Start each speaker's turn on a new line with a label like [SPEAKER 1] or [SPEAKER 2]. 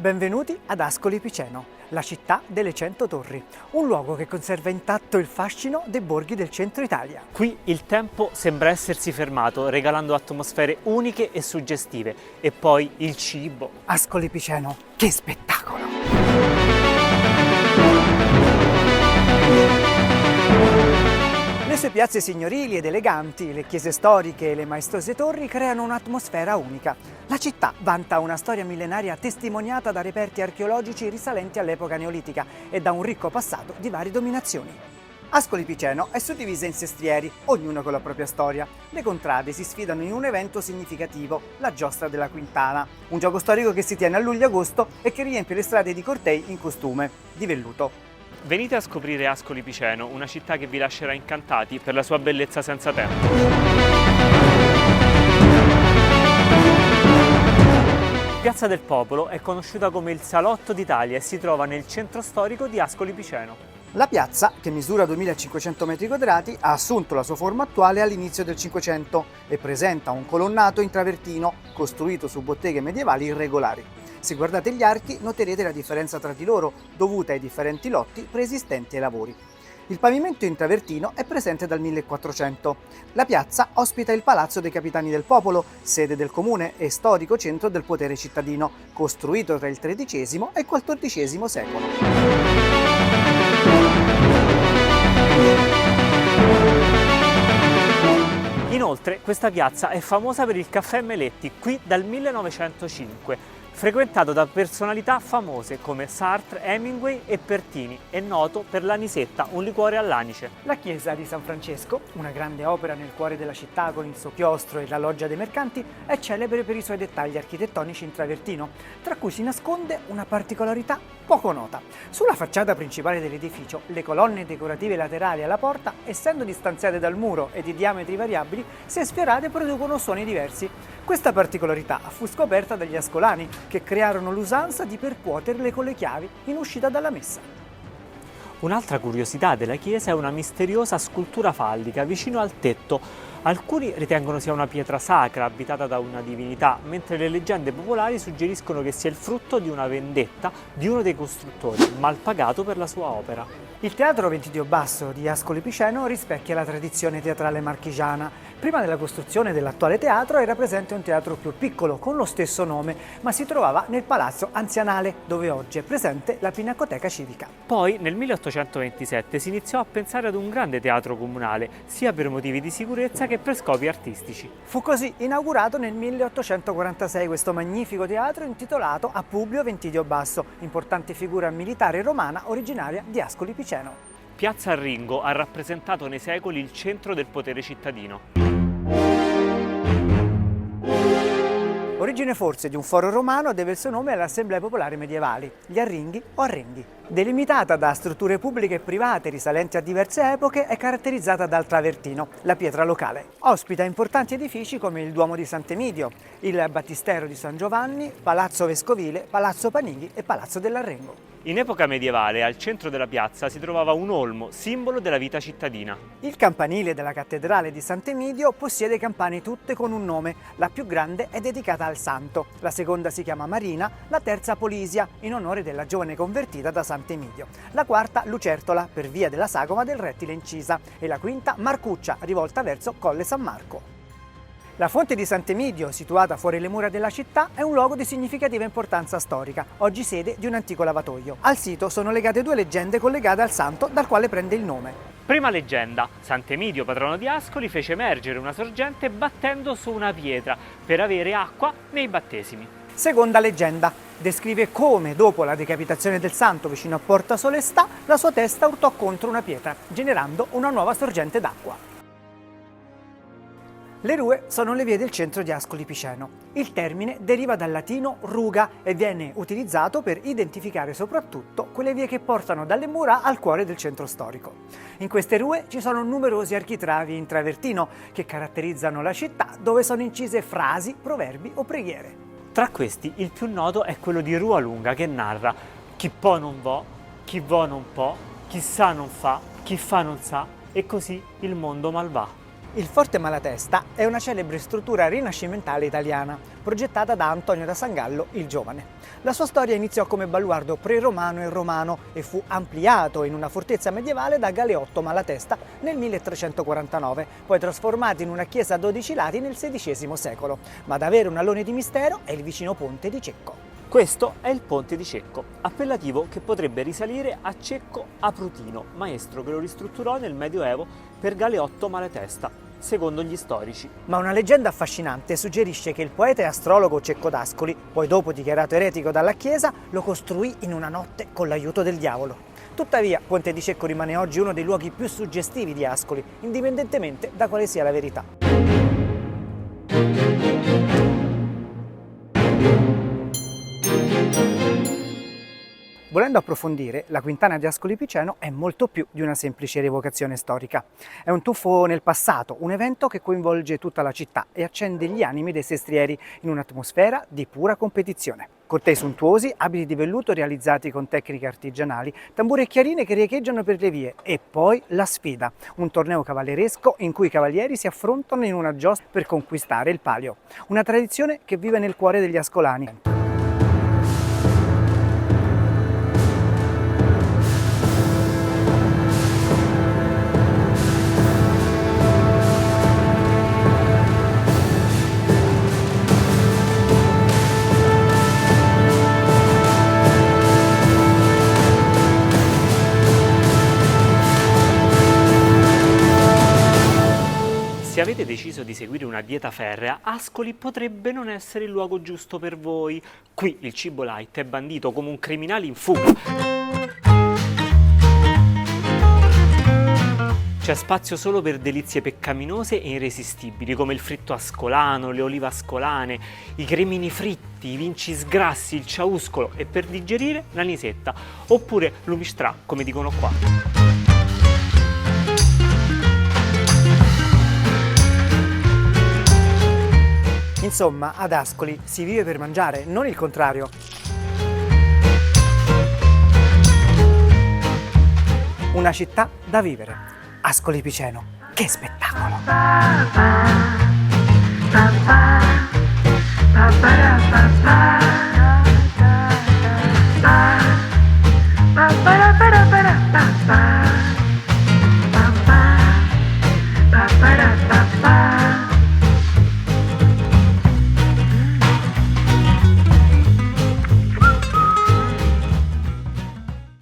[SPEAKER 1] Benvenuti ad Ascoli Piceno, la città delle 100 torri, un luogo che conserva intatto il fascino dei borghi del centro Italia.
[SPEAKER 2] Qui il tempo sembra essersi fermato, regalando atmosfere uniche e suggestive. E poi il cibo.
[SPEAKER 1] Ascoli Piceno, che spettacolo! Le sue piazze signorili ed eleganti, le chiese storiche e le maestose torri creano un'atmosfera unica. La città vanta una storia millenaria testimoniata da reperti archeologici risalenti all'epoca neolitica e da un ricco passato di varie dominazioni. Ascoli Piceno è suddivisa in sestrieri, ognuno con la propria storia. Le contrade si sfidano in un evento significativo, la Giostra della Quintana, un gioco storico che si tiene a luglio-agosto e che riempie le strade di cortei in costume di velluto.
[SPEAKER 2] Venite a scoprire Ascoli Piceno, una città che vi lascerà incantati per la sua bellezza senza tempo. Piazza del Popolo è conosciuta come il Salotto d'Italia e si trova nel centro storico di Ascoli Piceno.
[SPEAKER 1] La piazza, che misura 2500 m², ha assunto la sua forma attuale all'inizio del Cinquecento e presenta un colonnato in travertino costruito su botteghe medievali irregolari. Se guardate gli archi noterete la differenza tra di loro, dovuta ai differenti lotti preesistenti ai lavori. Il pavimento in travertino è presente dal 1400. La piazza ospita il Palazzo dei Capitani del Popolo, sede del comune e storico centro del potere cittadino, costruito tra il XIII e il XIV secolo.
[SPEAKER 2] Inoltre, questa piazza è famosa per il caffè Meletti, qui dal 1905. Frequentato da personalità famose come Sartre, Hemingway e Pertini, è noto per l'anisetta, un liquore all'anice.
[SPEAKER 1] La chiesa di San Francesco, una grande opera nel cuore della città con il suo chiostro e la loggia dei mercanti, è celebre per i suoi dettagli architettonici in travertino, tra cui si nasconde una particolarità poco nota. Sulla facciata principale dell'edificio, le colonne decorative laterali alla porta, essendo distanziate dal muro e di diametri variabili, se sfiorate producono suoni diversi. Questa particolarità fu scoperta dagli ascolani, che crearono l'usanza di percuoterle con le chiavi in uscita dalla messa.
[SPEAKER 2] Un'altra curiosità della chiesa è una misteriosa scultura fallica vicino al tetto. Alcuni ritengono sia una pietra sacra abitata da una divinità, mentre le leggende popolari suggeriscono che sia il frutto di una vendetta di uno dei costruttori, mal pagato per la sua opera.
[SPEAKER 1] Il teatro Ventidio Basso di Ascoli Piceno rispecchia la tradizione teatrale marchigiana. Prima della costruzione dell'attuale teatro era presente un teatro più piccolo con lo stesso nome, ma si trovava nel Palazzo Anzianale, dove oggi è presente la Pinacoteca Civica.
[SPEAKER 2] Poi nel 1827 si iniziò a pensare ad un grande teatro comunale, sia per motivi di sicurezza che per scopi artistici.
[SPEAKER 1] Fu così inaugurato nel 1846 questo magnifico teatro intitolato a Publio Ventidio Basso, importante figura militare romana originaria di Ascoli Piceno.
[SPEAKER 2] Piazza Arringo ha rappresentato nei secoli il centro del potere cittadino.
[SPEAKER 1] Origine forse di un foro romano, deve il suo nome alle assemblee popolari medievali, gli arringhi o arrenghi. Delimitata da strutture pubbliche e private risalenti a diverse epoche, è caratterizzata dal travertino, la pietra locale. Ospita importanti edifici come il Duomo di Sant'Emidio, il Battistero di San Giovanni, Palazzo Vescovile, Palazzo Panighi e Palazzo dell'Arrengo.
[SPEAKER 2] In epoca medievale, al centro della piazza si trovava un olmo, simbolo della vita cittadina.
[SPEAKER 1] Il campanile della cattedrale di Sant'Emidio possiede campane tutte con un nome. La più grande è dedicata al santo, la seconda si chiama Marina, la terza Polisia, in onore della giovane convertita da Sant'Emidio. La quarta Lucertola, per via della sagoma del rettile incisa, e la quinta Marcuccia, rivolta verso Colle San Marco. La fonte di Sant'Emidio, situata fuori le mura della città, è un luogo di significativa importanza storica, oggi sede di un antico lavatoio. Al sito sono legate due leggende collegate al santo dal quale prende il nome.
[SPEAKER 2] Prima leggenda: Sant'Emidio, patrono di Ascoli, fece emergere una sorgente battendo su una pietra per avere acqua nei battesimi.
[SPEAKER 1] Seconda leggenda: descrive come, dopo la decapitazione del santo vicino a Porta Solestà, la sua testa urtò contro una pietra, generando una nuova sorgente d'acqua. Le rue sono le vie del centro di Ascoli Piceno. Il termine deriva dal latino ruga e viene utilizzato per identificare soprattutto quelle vie che portano dalle mura al cuore del centro storico. In queste rue ci sono numerosi architravi in travertino che caratterizzano la città, dove sono incise frasi, proverbi o preghiere.
[SPEAKER 2] Tra questi il più noto è quello di Rua Lunga, che narra: chi po' non vo, chi vo non po', chi sa non fa, chi fa non sa, e così il mondo mal va.
[SPEAKER 1] Il Forte Malatesta è una celebre struttura rinascimentale italiana, progettata da Antonio da Sangallo il Giovane. La sua storia iniziò come baluardo pre-romano e romano e fu ampliato in una fortezza medievale da Galeotto Malatesta nel 1349, poi trasformato in una chiesa a 12 lati nel XVI secolo. Ma ad avere un alone di mistero è il vicino Ponte di Cecco.
[SPEAKER 2] Questo è il Ponte di Cecco, appellativo che potrebbe risalire a Cecco Aprutino, maestro che lo ristrutturò nel Medioevo per Galeotto Malatesta, secondo gli storici.
[SPEAKER 1] Ma una leggenda affascinante suggerisce che il poeta e astrologo Cecco d'Ascoli, poi dopo dichiarato eretico dalla Chiesa, lo costruì in una notte con l'aiuto del diavolo. Tuttavia, Ponte di Cecco rimane oggi uno dei luoghi più suggestivi di Ascoli, indipendentemente da quale sia la verità. Volendo approfondire, la Quintana di Ascoli Piceno è molto più di una semplice rievocazione storica. È un tuffo nel passato, un evento che coinvolge tutta la città e accende gli animi dei sestrieri in un'atmosfera di pura competizione. Cortei suntuosi, abiti di velluto realizzati con tecniche artigianali, tamburi e chiarine che riecheggiano per le vie e poi la sfida, un torneo cavalleresco in cui i cavalieri si affrontano in una giostra per conquistare il palio. Una tradizione che vive nel cuore degli ascolani.
[SPEAKER 2] Se avete deciso di seguire una dieta ferrea, Ascoli potrebbe non essere il luogo giusto per voi. Qui il cibo light è bandito come un criminale in fuga. C'è spazio solo per delizie peccaminose e irresistibili, come il fritto ascolano, le olive ascolane, i cremini fritti, i vinci sgrassi, il ciauscolo e per digerire l'anisetta, oppure l'umistrà, come dicono qua.
[SPEAKER 1] Insomma, ad Ascoli si vive per mangiare, non il contrario. Una città da vivere. Ascoli Piceno, che spettacolo!